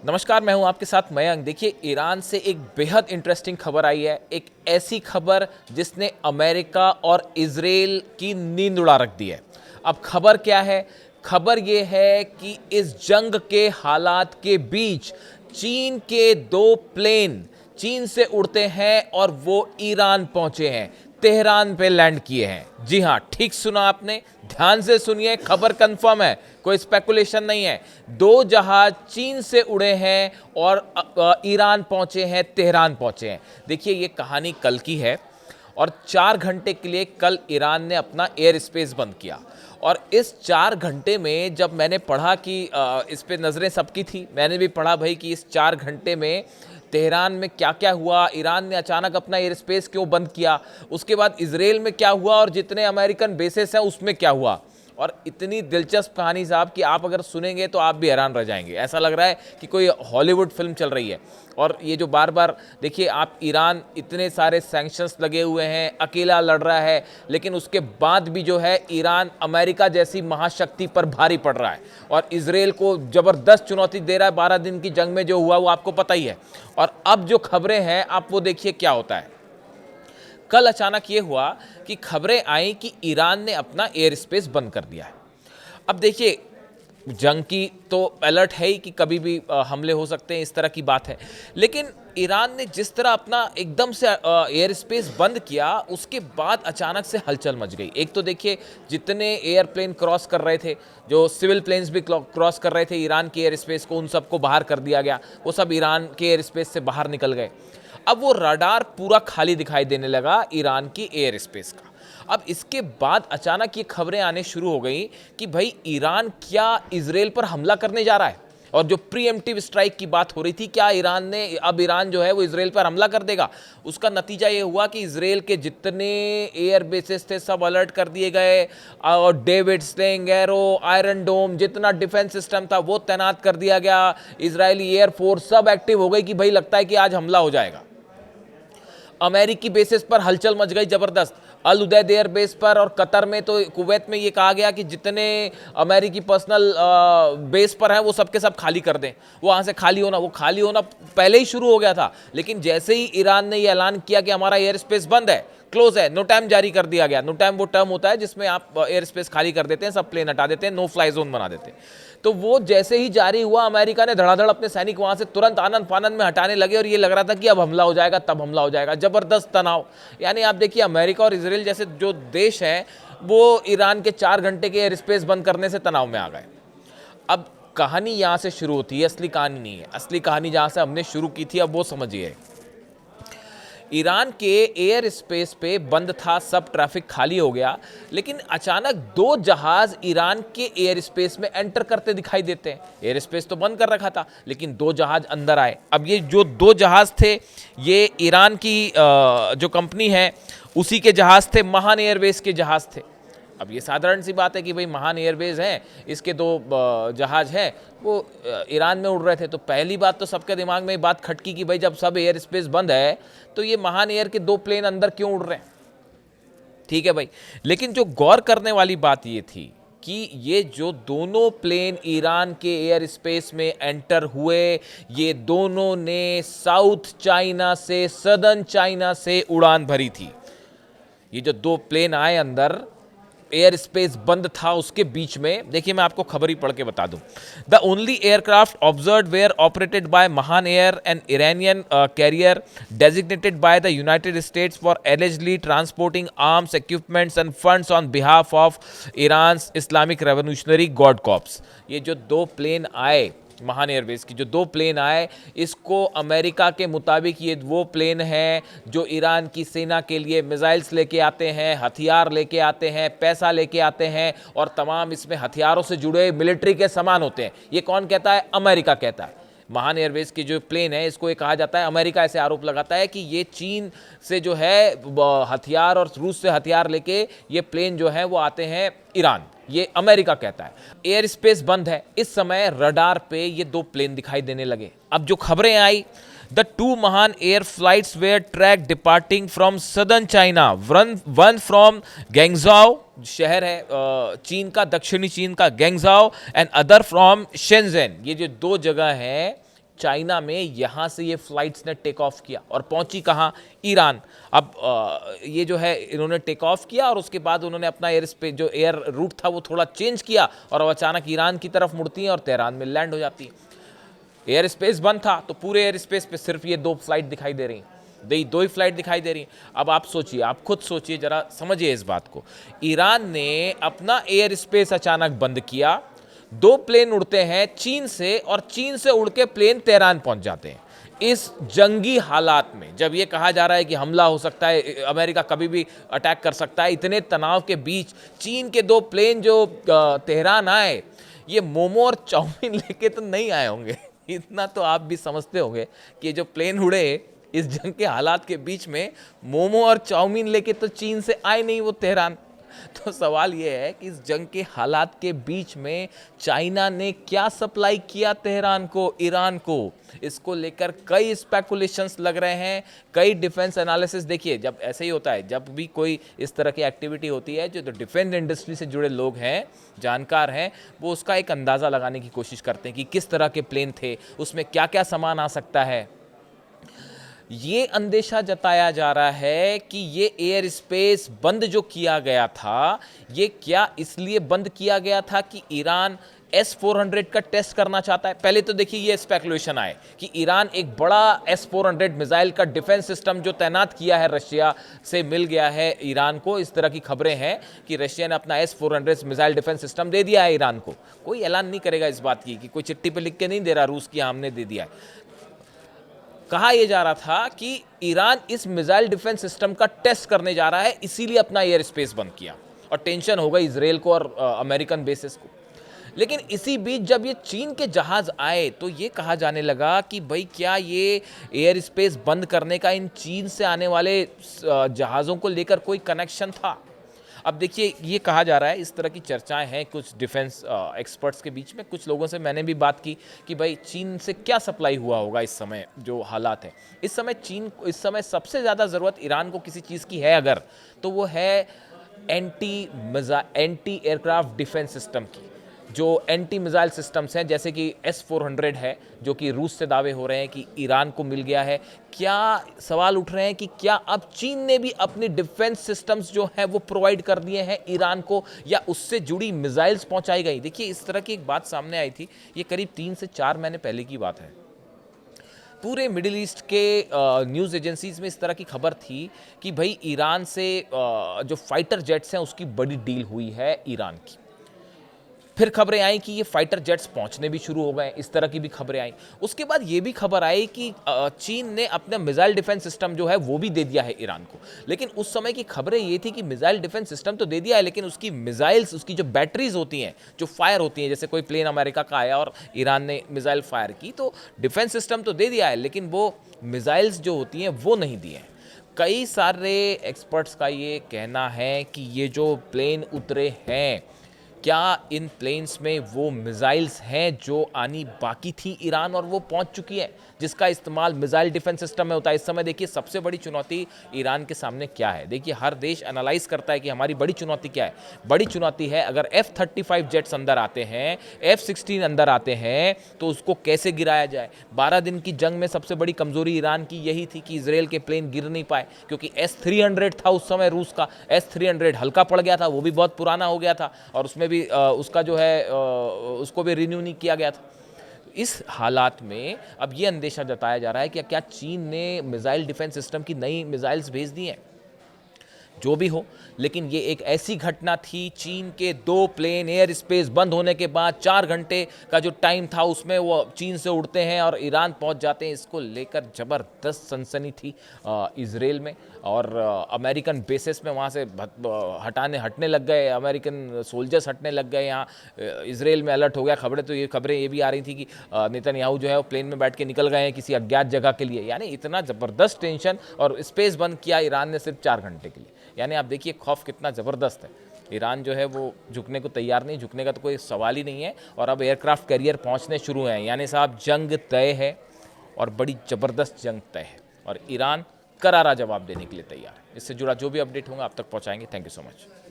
नमस्कार, मैं हूं आपके साथ मयंक। देखिए, ईरान से एक बेहद इंटरेस्टिंग खबर आई है। एक ऐसी खबर जिसने अमेरिका और इजराइल की नींद उड़ा रख दी है। अब खबर क्या है? खबर ये है कि इस जंग के हालात के बीच चीन के दो प्लेन चीन से उड़ते हैं और वो ईरान पहुंचे हैं, तेहरान पे लैंड किए हैं। जी हां, ठीक सुना आपने, ध्यान से सुनिए, खबर कंफर्म है, कोई स्पेकुलेशन नहीं है। दो जहाज चीन से उड़े हैं और ईरान पहुंचे हैं, तेहरान पहुंचे हैं। देखिए, ये कहानी कल की है और 4 घंटे के लिए कल ईरान ने अपना एयर स्पेस बंद किया। और इस 4 घंटे में जब मैंने पढ़ा कि इस पे नज़रें सबकी थी, मैंने भी पढ़ा भाई कि इस 4 घंटे में तेहरान में क्या क्या हुआ, ईरान ने अचानक अपना एयर स्पेस क्यों बंद किया, उसके बाद इजराइल में क्या हुआ और जितने अमेरिकन बेसेस हैं उसमें क्या हुआ। और इतनी दिलचस्प कहानी साहब कि आप अगर सुनेंगे तो आप भी हैरान रह जाएंगे। ऐसा लग रहा है कि कोई हॉलीवुड फिल्म चल रही है। और ये जो बार बार देखिए आप, ईरान इतने सारे सैंक्शंस लगे हुए हैं, अकेला लड़ रहा है, लेकिन उसके बाद भी जो है ईरान अमेरिका जैसी महाशक्ति पर भारी पड़ रहा है और इजराइल को ज़बरदस्त चुनौती दे रहा है। 12 दिन की जंग में जो हुआ वो आपको पता ही है। और अब जो खबरें हैं आप वो देखिए क्या होता है। कल अचानक ये हुआ कि खबरें आई कि ईरान ने अपना एयर स्पेस बंद कर दिया है। अब देखिए, जंग की तो अलर्ट है ही कि कभी भी हमले हो सकते हैं, इस तरह की बात है। लेकिन ईरान ने जिस तरह अपना एकदम से एयर स्पेस बंद किया, उसके बाद अचानक से हलचल मच गई। एक तो देखिए, जितने एयरप्लेन क्रॉस कर रहे थे, जो सिविल प्लेन्स भी क्रॉस कर रहे थे ईरान के एयर स्पेस को, उन सबको बाहर कर दिया गया। वो सब ईरान के एयर स्पेस से बाहर निकल गए। अब वो रडार पूरा खाली दिखाई देने लगा ईरान की एयर स्पेस का। अब इसके बाद अचानक ये खबरें आने शुरू हो गई कि भाई ईरान क्या इजराइल पर हमला करने जा रहा है। और जो प्रीएम्प्टिव स्ट्राइक की बात हो रही थी, क्या ईरान जो है वो इजराइल पर हमला कर देगा। उसका नतीजा ये हुआ कि इजराइल के जितने एयर बेसेस थे सब अलर्ट कर दिए गए और डेविड स्लिंग, एरो, आयरन डोम, जितना डिफेंस सिस्टम था वो तैनात कर दिया गया। इजरायली एयरफोर्स सब एक्टिव हो गई कि भाई लगता है कि आज हमला हो जाएगा। अमेरिकी बेसिस पर हलचल मच गई जबरदस्त। अल उदैद एयर बेस पर और कतर में, तो कुवैत में ये कहा गया कि जितने अमेरिकी पर्सनल बेस पर हैं वो सब के सब खाली कर दें। वो वहाँ से खाली होना पहले ही शुरू हो गया था। लेकिन जैसे ही ईरान ने ये ऐलान किया कि हमारा एयर स्पेस बंद है, क्लोज है, नो टाइम जारी कर दिया गया। नो टाइम वो टर्म होता है जिसमें आप एयर स्पेस खाली कर देते हैं, सब प्लेन हटा देते हैं, नो फ्लाई जोन बना देते हैं। तो वो जैसे ही जारी हुआ, अमेरिका ने धड़ाधड़ अपने सैनिक वहां से तुरंत आनंद फानंद में हटाने लगे और ये लग रहा था कि अब हमला हो जाएगा, तब हमला हो जाएगा। जबरदस्त तनाव। यानी आप देखिए, अमेरिका और इजराइल जैसे जो देश हैं वो ईरान के 4 घंटे के एयर स्पेस बंद करने से तनाव में आ गए। अब कहानी यहां से शुरू होती है, असली कहानी नहीं है। असली कहानी जहां से हमने शुरू की थी, अब वो समझिए। ईरान के एयर स्पेस पे बंद था, सब ट्रैफिक खाली हो गया, लेकिन अचानक 2 जहाज ईरान के एयर स्पेस में एंटर करते दिखाई देते हैं। एयर स्पेस तो बंद कर रखा था, लेकिन 2 जहाज अंदर आए। अब ये जो 2 जहाज थे, ये ईरान की जो कंपनी है उसी के जहाज थे, महान एयरवेज के जहाज थे। अब ये साधारण सी बात है कि भाई महान एयरवेज हैं, इसके 2 जहाज हैं, वो ईरान में उड़ रहे थे। तो पहली बात तो सबके दिमाग में ये बात खटकी कि भाई जब सब एयर स्पेस बंद है तो ये महान एयर के 2 प्लेन अंदर क्यों उड़ रहे हैं। ठीक है भाई, लेकिन जो गौर करने वाली बात ये थी कि ये जो दोनों प्लेन ईरान के एयर स्पेस में एंटर हुए, ये दोनों ने साउथ चाइना से, सदर्न चाइना से उड़ान भरी थी। ये जो 2 प्लेन आए अंदर, एयर स्पेस बंद था उसके बीच में। देखिए, मैं आपको खबर ही पढ़ के बता दूं। The only aircraft observed were operated by Mahan Air, an Iranian carrier designated by the United States for allegedly transporting arms, equipments and funds on behalf of Iran's Islamic Revolutionary Guard Corps. ये जो 2 plane आए, महान Airways की जो 2 plane आए, इसको America के मुताबिक ये वो प्लेन हैं जो ईरान की सेना के लिए मिसाइल्स लेके आते हैं, हथियार लेके आते हैं, पैसा लेके आते हैं और तमाम इसमें हथियारों से जुड़े मिलिट्री के सामान होते हैं। ये कौन कहता है? अमेरिका कहता है। महान एयरवेज की जो प्लेन है, इसको ये कहा जाता है, अमेरिका ऐसे आरोप लगाता है कि ये चीन से जो है हथियार और रूस से हथियार लेके ये प्लेन जो है वो आते हैं ईरान। ये अमेरिका कहता है। एयर स्पेस बंद है, इस समय रडार पे ये 2 प्लेन दिखाई देने लगे। अब जो खबरें आई, the 2 Mahan Air flights were track departing from southern China, one from Guangzhou, शहर है चीन का, दक्षिणी चीन का Guangzhou, and other from Shenzhen. ये जो 2 जगह हैं चाइना में यहाँ से ये फ्लाइट्स ने टेक ऑफ किया और पहुंची कहाँ, ईरान। अब ये जो है इन्होंने टेक ऑफ किया और उसके बाद उन्होंने अपना एयर स्पेस जो एयर रूट था वो थोड़ा चेंज किया और अब अचानक ईरान की तरफ मुड़ती हैं और तेहरान में लैंड हो जाती है। एयर स्पेस बंद था तो पूरे एयर स्पेस पे सिर्फ ये 2 फ्लाइट दिखाई दे रही, दो ही फ्लाइट दिखाई दे रही। अब आप सोचिए, आप खुद सोचिए, जरा समझिए इस बात को। ईरान ने अपना एयर स्पेस अचानक बंद किया, 2 प्लेन उड़ते हैं चीन से और चीन से उड़ के प्लेन तेहरान पहुंच जाते हैं। इस जंगी हालात में जब ये कहा जा रहा है कि हमला हो सकता है, अमेरिका कभी भी अटैक कर सकता है, इतने तनाव के बीच चीन के 2 प्लेन जो तेहरान आए, ये मोमो और चाउमीन लेके तो नहीं आए होंगे। इतना तो आप भी समझते होंगे कि जो प्लेन उड़े इस जंग के हालात के बीच में, मोमो और चाउमीन लेके तो चीन से आए नहीं वो तेहरान। तो सवाल ये है कि इस जंग के हालात के बीच में चाइना ने क्या सप्लाई किया तेहरान को, ईरान को, इसको लेकर कई स्पेकुलेशंस लग रहे हैं, कई डिफेंस एनालिसिस। देखिए, जब ऐसे ही होता है, जब भी कोई इस तरह की एक्टिविटी होती है, जो डिफेंस इंडस्ट्री से जुड़े लोग हैं, जानकार हैं, वो उसका एक अंदाज़ा लगाने की कोशिश करते हैं कि किस तरह के प्लेन थे, उसमें क्या क्या सामान आ सकता है। ये अंदेशा जताया जा रहा है कि ये एयर स्पेस बंद जो किया गया था, ये क्या इसलिए बंद किया गया था कि ईरान S-400 का टेस्ट करना चाहता है। पहले तो देखिए ये स्पेकुलेशन आए कि ईरान एक बड़ा S-400 मिसाइल का डिफेंस सिस्टम जो तैनात किया है, रशिया से मिल गया है ईरान को। इस तरह की खबरें हैं कि रशिया ने अपना S-400 मिसाइल डिफेंस सिस्टम दे दिया है ईरान को। कोई ऐलान नहीं करेगा इस बात की कि कोई चिट्ठी पे लिख के नहीं दे रहा रूस की हमने दे दिया है। कहा यह जा रहा था कि ईरान इस मिसाइल डिफेंस सिस्टम का टेस्ट करने जा रहा है, इसीलिए अपना एयर स्पेस बंद किया और टेंशन हो गई इजराइल को और अमेरिकन बेसिस को। लेकिन इसी बीच जब ये चीन के जहाज आए तो ये कहा जाने लगा कि भाई क्या ये एयर स्पेस बंद करने का इन चीन से आने वाले जहाज़ों को लेकर कोई कनेक्शन था। अब देखिए, ये कहा जा रहा है, इस तरह की चर्चाएं हैं कुछ डिफेंस एक्सपर्ट्स के बीच में। कुछ लोगों से मैंने भी बात की कि भाई चीन से क्या सप्लाई हुआ होगा इस समय जो हालात है। इस समय सबसे ज़्यादा ज़रूरत ईरान को किसी चीज़ की है अगर, तो वो है एंटी एयरक्राफ्ट डिफेंस सिस्टम की। जो एंटी मिसाइल सिस्टम्स हैं, जैसे कि S-400 है, जो कि रूस से दावे हो रहे हैं कि ईरान को मिल गया है। क्या सवाल उठ रहे हैं कि क्या अब चीन ने भी अपनी डिफेंस सिस्टम्स जो हैं वो प्रोवाइड कर दिए हैं ईरान को, या उससे जुड़ी मिसाइल्स पहुंचाई गई। देखिए, इस तरह की एक बात सामने आई थी, ये करीब 3 से 4 महीने पहले की बात है। पूरे मिडिल ईस्ट के न्यूज़ एजेंसीज में इस तरह की खबर थी कि भाई ईरान से जो फाइटर जेट्स हैं उसकी बड़ी डील हुई है ईरान की। फिर खबरें आई कि ये फाइटर जेट्स पहुंचने भी शुरू हो गए, इस तरह की भी खबरें आई। उसके बाद ये भी खबर आई कि चीन ने अपना मिसाइल डिफेंस सिस्टम जो है वो भी दे दिया है ईरान को। लेकिन उस समय की खबरें ये थी कि मिसाइल डिफेंस सिस्टम तो दे दिया है, लेकिन उसकी मिसाइल्स, उसकी जो बैटरीज होती हैं, जो फायर होती हैं, जैसे कोई प्लेन अमेरिका का आया और ईरान ने मिसाइल फायर की, तो डिफेंस सिस्टम तो दे दिया है, लेकिन वो मिसाइल्स जो होती हैं वो नहीं दिए हैं। कई सारे एक्सपर्ट्स का ये कहना है कि ये जो प्लेन उतरे हैं, क्या इन प्लेन्स में वो मिसाइल्स हैं जो आनी बाकी थी ईरान और वो पहुंच चुकी है, जिसका इस्तेमाल मिसाइल डिफेंस सिस्टम में होता है। इस समय देखिए सबसे बड़ी चुनौती ईरान के सामने क्या है। देखिए, हर देश एनालाइज करता है कि हमारी बड़ी चुनौती क्या है। बड़ी चुनौती है, अगर F-35 जेट्स अंदर आते हैं, F-16 अंदर आते हैं, तो उसको कैसे गिराया जाए। 12 दिन की जंग में सबसे बड़ी कमजोरी ईरान की यही थी कि इजराइल के प्लेन गिर नहीं पाए, क्योंकि S-300 था उस समय रूस का। S-300 हल्का पड़ गया था, वो भी बहुत पुराना हो गया था और उसमें भी उसका जो है उसको भी रिन्यू नहीं किया गया था। इस हालात में अब ये अंदेशा जताया जा रहा है कि क्या चीन ने मिसाइल डिफेंस सिस्टम की नई मिसाइल्स भेज दी हैं। जो भी हो, लेकिन ये एक ऐसी घटना थी, चीन के 2 प्लेन एयर स्पेस बंद होने के बाद 4 घंटे का जो टाइम था उसमें वो चीन से उड़ते हैं और ईरान पहुंच जाते हैं। इसको लेकर ज़बरदस्त सनसनी थी इजराइल में, और अमेरिकन बेसिस में वहाँ से हटने लग गए, अमेरिकन सोल्जर्स हटने लग गए। यहाँ इजराइल में अलर्ट हो गया। खबरें ये भी आ रही थी कि नेतन्याहू जो है वो प्लेन में बैठ के निकल गए हैं किसी अज्ञात जगह के लिए। यानी इतना ज़बरदस्त टेंशन, और स्पेस बंद किया ईरान ने सिर्फ 4 घंटे के लिए। यानी आप देखिए खौफ कितना ज़बरदस्त है। ईरान जो है वो झुकने को तैयार नहीं, झुकने का तो कोई सवाल ही नहीं है। और अब एयरक्राफ्ट कैरियर पहुंचने शुरू हैं, यानी साहब जंग तय है, और बड़ी ज़बरदस्त जंग तय है, और ईरान करारा जवाब देने के लिए तैयार है। इससे जुड़ा जो भी अपडेट होगा आप तक पहुंचाएंगे। Thank you so much.